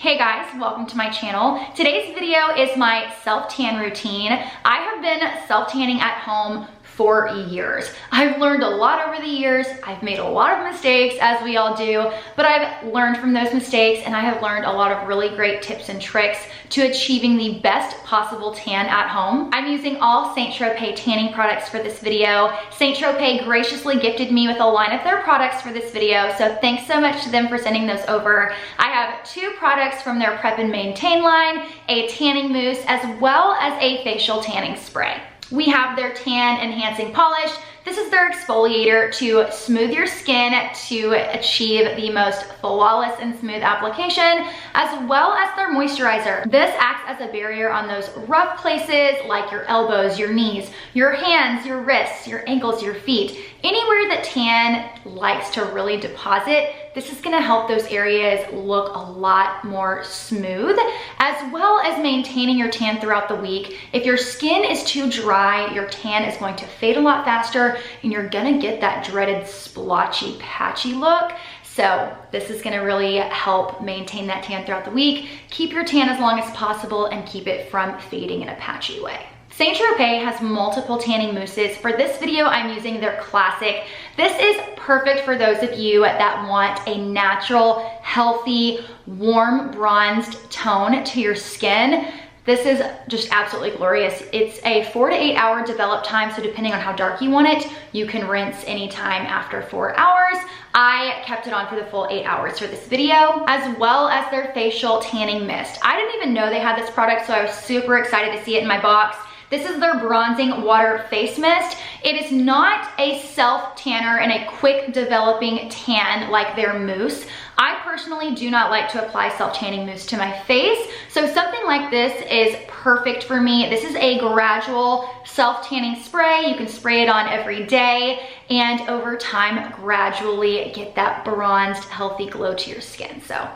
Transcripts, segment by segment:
Hey guys, welcome to my channel. Today's video is my self-tan routine. I have been self-tanning at home for years. I've learned a lot over the years. I've made a lot of mistakes, as we all do, but I've learned from those mistakes and I have learned a lot of really great tips and tricks to achieving the best possible tan at home. I'm using all St. Tropez tanning products for this video. St. Tropez graciously gifted me with a line of their products for this video, so thanks so much to them for sending those over. I have 2 products from their Prep and Maintain line, a tanning mousse, as well as a facial tanning spray. We have their tan enhancing polish. This is their exfoliator to smooth your skin to achieve the most flawless and smooth application, as well as their moisturizer. This acts as a barrier on those rough places like your elbows, your knees, your hands, your wrists, your ankles, your feet. Anywhere that tan likes to really deposit, this is gonna help those areas look a lot more smooth, as well as maintaining your tan throughout the week. If your skin is too dry, your tan is going to fade a lot faster and you're gonna get that dreaded splotchy, patchy look. So this is gonna really help maintain that tan throughout the week, keep your tan as long as possible, and keep it from fading in a patchy way. St. Tropez has multiple tanning mousses. For this video, I'm using their classic. This is perfect for those of you that want a natural, healthy, warm, bronzed tone to your skin. This is just absolutely glorious. It's a 4 to 8 hour develop time, so depending on how dark you want it, you can rinse anytime after 4 hours. I kept it on for the full 8 hours for this video, as well as their facial tanning mist. I didn't even know they had this product, so I was super excited to see it in my box. This is their bronzing water face mist. It is not a self-tanner and a quick developing tan like their mousse. I personally do not like to apply self-tanning mousse to my face, so something like this is perfect for me. This is a gradual self-tanning spray. You can spray it on every day and over time gradually get that bronzed, healthy glow to your skin. So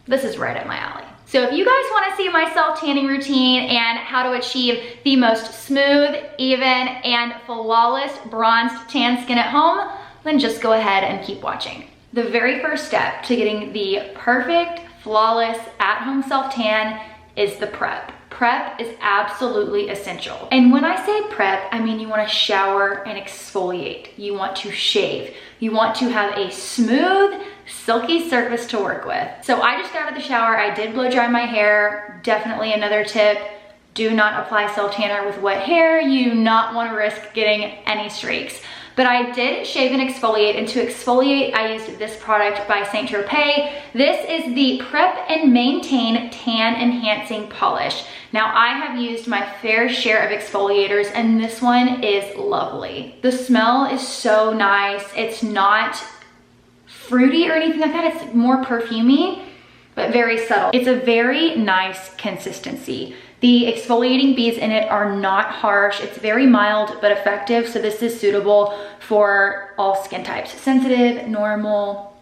this is right up my alley. So if you guys wanna see my self-tanning routine and how to achieve the most smooth, even, and flawless bronzed tan skin at home, then just go ahead and keep watching. The very first step to getting the perfect, flawless, at-home self-tan is the prep. Prep is absolutely essential. And when I say prep, I mean you wanna shower and exfoliate. You want to shave. You want to have a smooth, silky surface to work with. So I just got out of the shower. I did blow dry my hair. Definitely another tip. Do not apply self-tanner with wet hair. You do not wanna risk getting any streaks. But I did shave and exfoliate, and to exfoliate, I used this product by St. Tropez. This is the Prep and Maintain Tan Enhancing Polish. Now, I have used my fair share of exfoliators, and this one is lovely. The smell is so nice. It's not fruity or anything like that. It's more perfumey, but very subtle. It's a very nice consistency. The exfoliating beads in it are not harsh. It's very mild but effective, so this is suitable for all skin types. Sensitive, normal,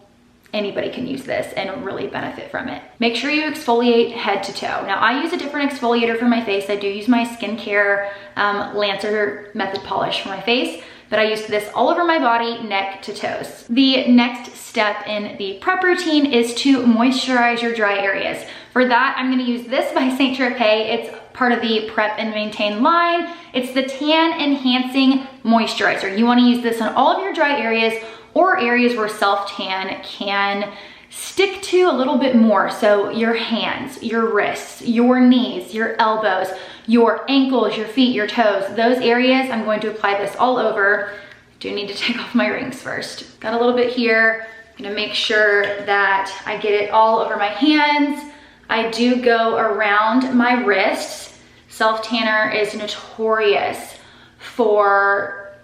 anybody can use this and really benefit from it. Make sure you exfoliate head to toe. Now, I use a different exfoliator for my face. I do use my skincare Lancer method polish for my face, but I used this all over my body, neck to toes. The next step in the prep routine is to moisturize your dry areas. For that, I'm gonna use this by St. Tropez. It's part of the Prep and Maintain line. It's the Tan Enhancing Moisturizer. You wanna use this on all of your dry areas or areas where self-tan can stick to a little bit more. So your hands, your wrists, your knees, your elbows, your ankles, your feet, your toes, those areas, I'm going to apply this all over. Do need to take off my rings first. Got a little bit here. I'm gonna make sure that I get it all over my hands. I do go around my wrists. Self-tanner is notorious for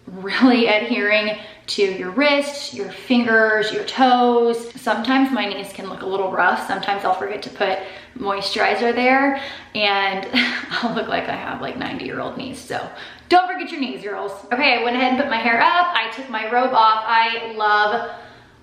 really adhering to your wrists, your fingers, your toes. Sometimes my knees can look a little rough. Sometimes I'll forget to put moisturizer there and I'll look like I have like 90-year-old knees. So don't forget your knees, girls. Okay, I went ahead and put my hair up. I took my robe off. I love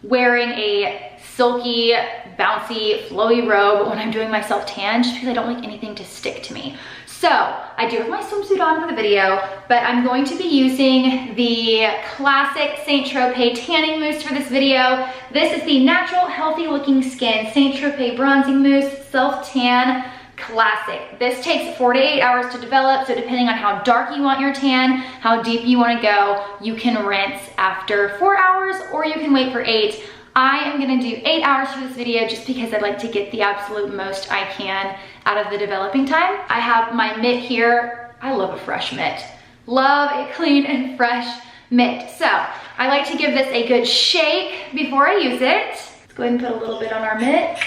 wearing a silky, bouncy, flowy robe when I'm doing my self-tan, just because I don't like anything to stick to me. So I do have my swimsuit on for the video, but I'm going to be using the classic St. Tropez tanning mousse for this video. This is the Natural Healthy Looking Skin St. Tropez Bronzing Mousse Self Tan Classic. This takes 4 to 8 hours to develop, so depending on how dark you want your tan, how deep you want to go, you can rinse after 4 hours or you can wait for 8. I am gonna do 8 hours for this video just because I'd like to get the absolute most I can out of the developing time. I have my mitt here. I love a fresh mitt. Love a clean and fresh mitt. So I like to give this a good shake before I use it. Let's go ahead and put a little bit on our mitt.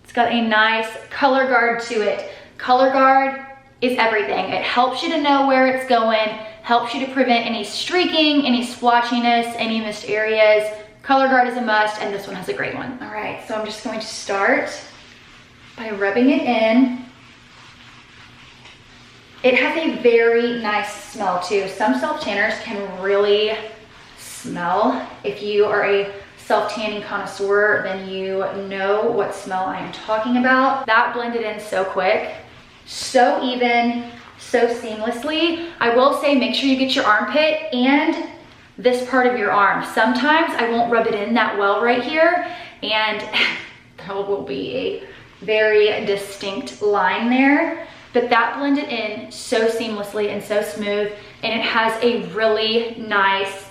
It's got a nice color guard to it. Color guard is everything. It helps you to know where it's going, helps you to prevent any streaking, any splotchiness, any missed areas. Color guard is a must, and this one has a great one. All right, so I'm just going to start by rubbing it in. It has a very nice smell too. Some self-tanners can really smell. If you are a self-tanning connoisseur, then you know what smell I am talking about. That blended in so quick, so even, so seamlessly. I will say, make sure you get your armpit and this part of your arm. Sometimes I won't rub it in that well right here, and there will be a very distinct line there, but that blended in so seamlessly and so smooth, and it has a really nice,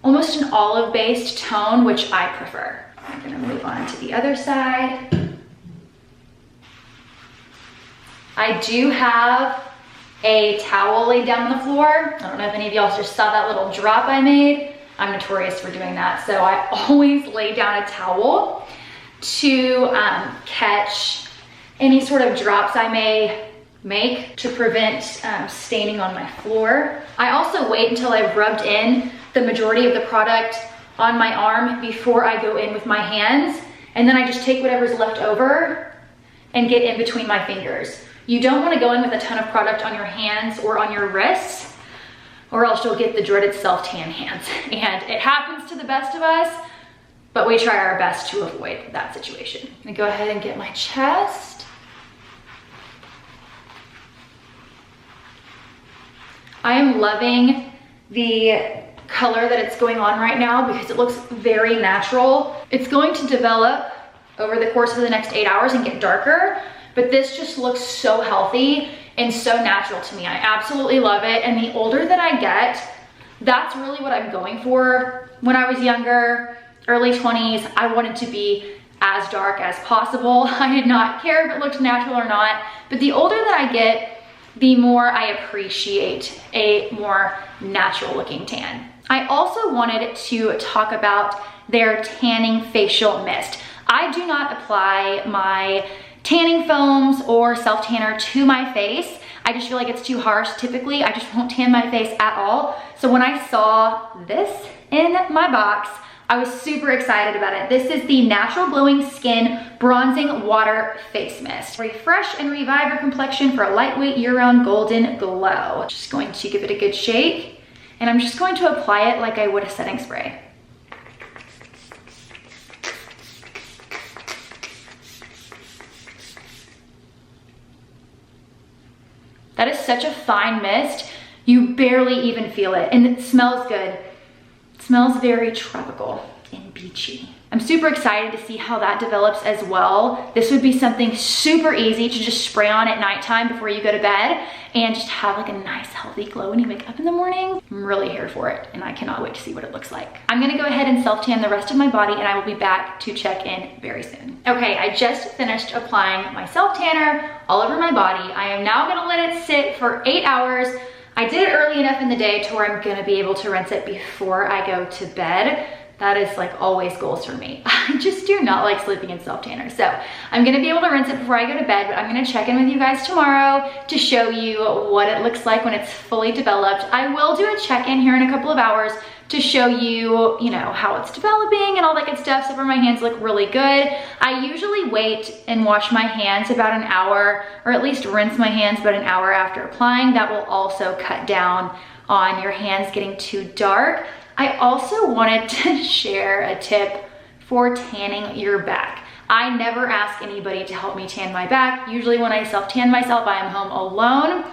almost an olive-based tone, which I prefer. I'm gonna move on to the other side. I do have a towel laid down on the floor. I don't know if any of y'all just saw that little drop I made. I'm notorious for doing that. So I always lay down a towel to catch any sort of drops I may make to prevent staining on my floor. I also wait until I've rubbed in the majority of the product on my arm before I go in with my hands. And then I just take whatever's left over and get in between my fingers. You don't want to go in with a ton of product on your hands or on your wrists, or else you'll get the dreaded self-tan hands. And it happens to the best of us, but we try our best to avoid that situation. I'm gonna go ahead and get my chest. I am loving the color that it's going on right now because it looks very natural. It's going to develop over the course of the next 8 hours and get darker, but this just looks so healthy and so natural to me. I absolutely love it. And the older that I get, that's really what I'm going for. When I was younger, early 20s, I wanted to be as dark as possible. I did not care if it looked natural or not. But the older that I get, the more I appreciate a more natural looking tan. I also wanted to talk about their tanning facial mist. I do not apply my tanning foams or self-tanner to my face. I just feel like it's too harsh. Typically, I just won't tan my face at all. So when I saw this in my box, I was super excited about it. This is the Natural Glowing Skin Bronzing Water Face Mist. Refresh and revive your complexion for a lightweight year-round golden glow. Just going to give it a good shake, and I'm just going to apply it like I would a setting spray. That is such a fine mist. You barely even feel it, and it smells good. It smells very tropical and beachy. I'm super excited to see how that develops as well. This would be something super easy to just spray on at nighttime before you go to bed and just have like a nice healthy glow when you wake up in the morning. I'm really here for it, and I cannot wait to see what it looks like. I'm gonna go ahead and self-tan the rest of my body, and I will be back to check in very soon. Okay, I just finished applying my self-tanner all over my body. I am now gonna let it sit for 8 hours. I did it early enough in the day to where I'm gonna be able to rinse it before I go to bed. That is like always goals for me. I just do not like sleeping in self-tanner. So I'm gonna be able to rinse it before I go to bed, but I'm gonna check in with you guys tomorrow to show you what it looks like when it's fully developed. I will do a check-in here in a couple of hours to show you, how it's developing and all that good stuff. So far my hands look really good. I usually wait and wash my hands about an hour, or at least rinse my hands about an hour after applying. That will also cut down on your hands getting too dark. I also wanted to share a tip for tanning your back. I never ask anybody to help me tan my back. Usually when I self-tan myself, I am home alone.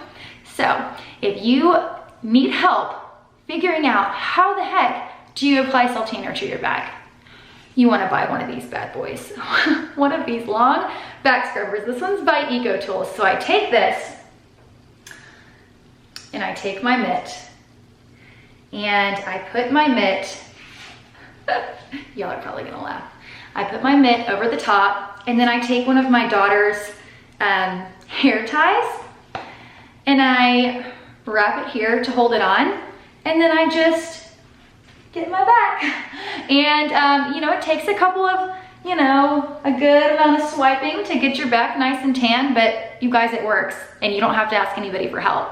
So if you need help figuring out how the heck do you apply self-tanner to your back, you wanna buy one of these bad boys. One of these long back scrubbers. This one's by Eco Tools. So I take this and I take my mitt and I put my mitt, y'all are probably gonna laugh. I put my mitt over the top and then I take one of my daughter's hair ties and I wrap it here to hold it on, and then I just get my back. And you know, it takes a couple of, you know, a good amount of swiping to get your back nice and tan, but you guys, it works and you don't have to ask anybody for help.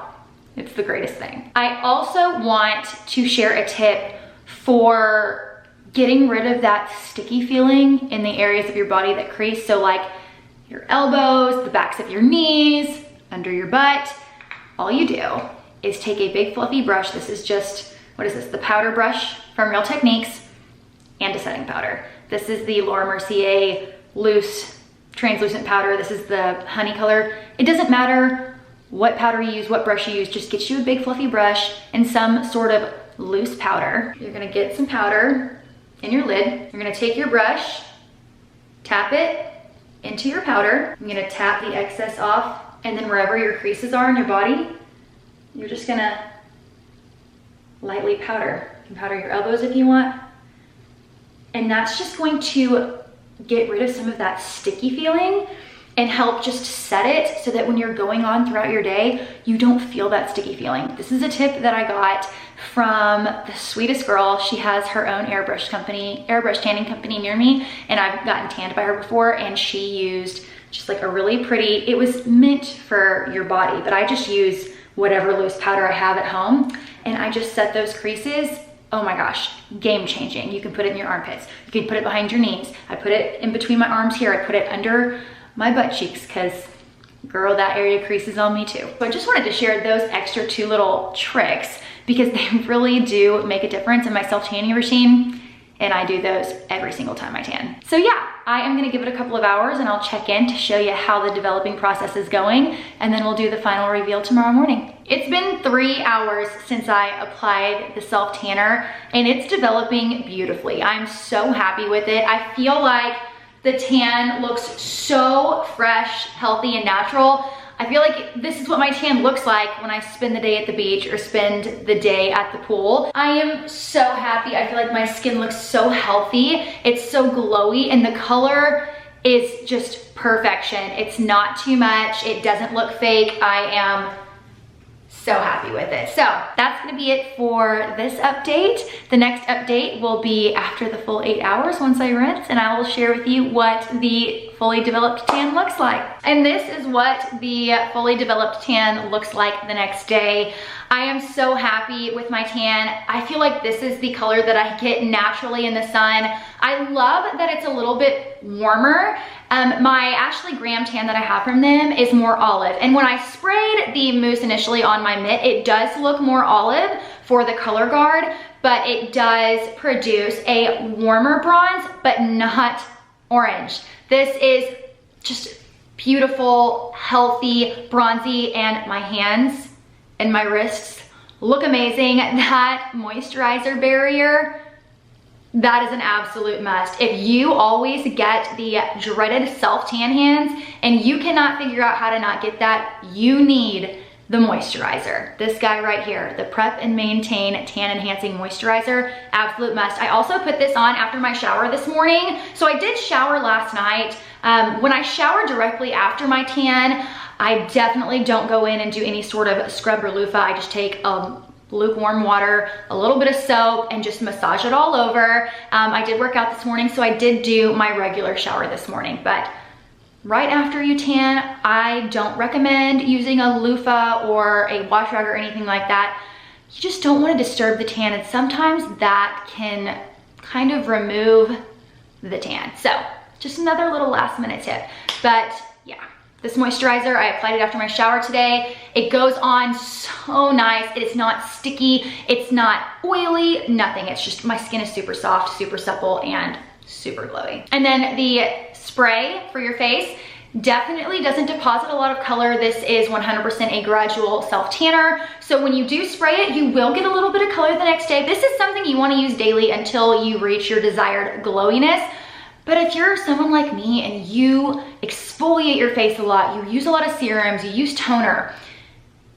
It's the greatest thing. I also want to share a tip for getting rid of that sticky feeling in the areas of your body that crease. So like your elbows, the backs of your knees, under your butt. All you do is take a big fluffy brush. This is just, what is this? The powder brush from Real Techniques, and a setting powder. This is the Laura Mercier loose translucent powder. This is the honey color. It doesn't matter what powder you use, what brush you use, just get you a big fluffy brush and some sort of loose powder. You're gonna get some powder in your lid. You're gonna take your brush, tap it into your powder. I'm gonna tap the excess off, and then wherever your creases are in your body, you're just gonna lightly powder. You can powder your elbows if you want. And that's just going to get rid of some of that sticky feeling and help just set it so that when you're going on throughout your day, you don't feel that sticky feeling. This is a tip that I got from the sweetest girl. She has her own airbrush tanning company near me, and I've gotten tanned by her before, and she used just like a really pretty, it was meant for your body, but I just use whatever loose powder I have at home, and I just set those creases. Oh my gosh, game changing. You can put it in your armpits. You can put it behind your knees. I put it in between my arms here. I put it under my butt cheeks because girl, that area creases on me too. So I just wanted to share those extra 2 little tricks because they really do make a difference in my self-tanning routine, and I do those every single time I tan. So yeah, I am gonna give it a couple of hours and I'll check in to show you how the developing process is going, and then we'll do the final reveal tomorrow morning. It's been 3 hours since I applied the self-tanner and it's developing beautifully. I'm so happy with it. I feel like the tan looks so fresh, healthy, and natural. I feel like this is what my tan looks like when I spend the day at the beach or spend the day at the pool. I am so happy. I feel like my skin looks so healthy. It's so glowy, and the color is just perfection. It's not too much. It doesn't look fake. I am so happy with it. So that's gonna be it for this update. The next update will be after the full 8 hours once I rinse, and I will share with you what the fully developed tan looks like. And this is what the fully developed tan looks like the next day. I am so happy with my tan. I feel like this is the color that I get naturally in the sun. I love that it's a little bit warmer. My Ashley Graham tan that I have from them is more olive. And when I sprayed the mousse initially on my mitt, it does look more olive for the color guard, but it does produce a warmer bronze, but not orange. This is just beautiful, healthy, bronzy, and my hands and my wrists look amazing. That moisturizer barrier, that is an absolute must. If you always get the dreaded self-tan hands and you cannot figure out how to not get that, you need the moisturizer. This guy right here, the Prep and Maintain Tan Enhancing Moisturizer, absolute must. I also put this on after my shower this morning. So I did shower last night. When I shower directly after my tan, I definitely don't go in and do any sort of scrub or loofah. I just take lukewarm water, a little bit of soap, and just massage it all over. I did work out this morning, so I did do my regular shower this morning, but right after you tan, I don't recommend using a loofah or a wash rag or anything like that. You just don't want to disturb the tan, and sometimes that can kind of remove the tan. So just another little last minute tip. But yeah, this moisturizer, I applied it after my shower today. It goes on so nice. It is not sticky, it's not oily, nothing. It's just, my skin is super soft, super supple, and super glowy. And then the spray for your face definitely doesn't deposit a lot of color. This is 100% a gradual self tanner. So when you do spray it, you will get a little bit of color the next day. This is something you want to use daily until you reach your desired glowiness. But if you're someone like me and you exfoliate your face a lot, you use a lot of serums, you use toner,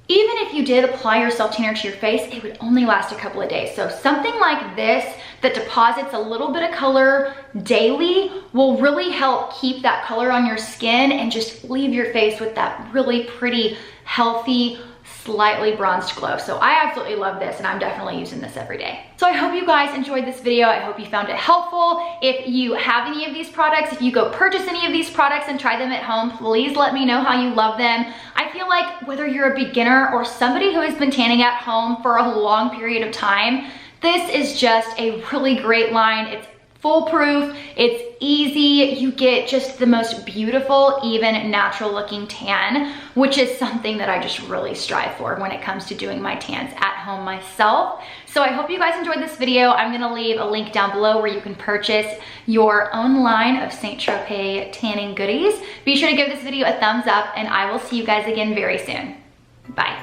even if you did apply your self tanner to your face, it would only last a couple of days. So something like this that deposits a little bit of color daily will really help keep that color on your skin and just leave your face with that really pretty, healthy, slightly bronzed glow. So I absolutely love this and I'm definitely using this every day. So I hope you guys enjoyed this video. I hope you found it helpful. If you have any of these products, if you go purchase any of these products and try them at home, please let me know how you love them. I feel like whether you're a beginner or somebody who has been tanning at home for a long period of time, this is just a really great line. It's foolproof, it's easy, you get just the most beautiful, even natural looking tan, which is something that I just really strive for when it comes to doing my tans at home myself. So I hope you guys enjoyed this video. I'm gonna leave a link down below where you can purchase your own line of St. Tropez tanning goodies. Be sure to give this video a thumbs up and I will see you guys again very soon. Bye.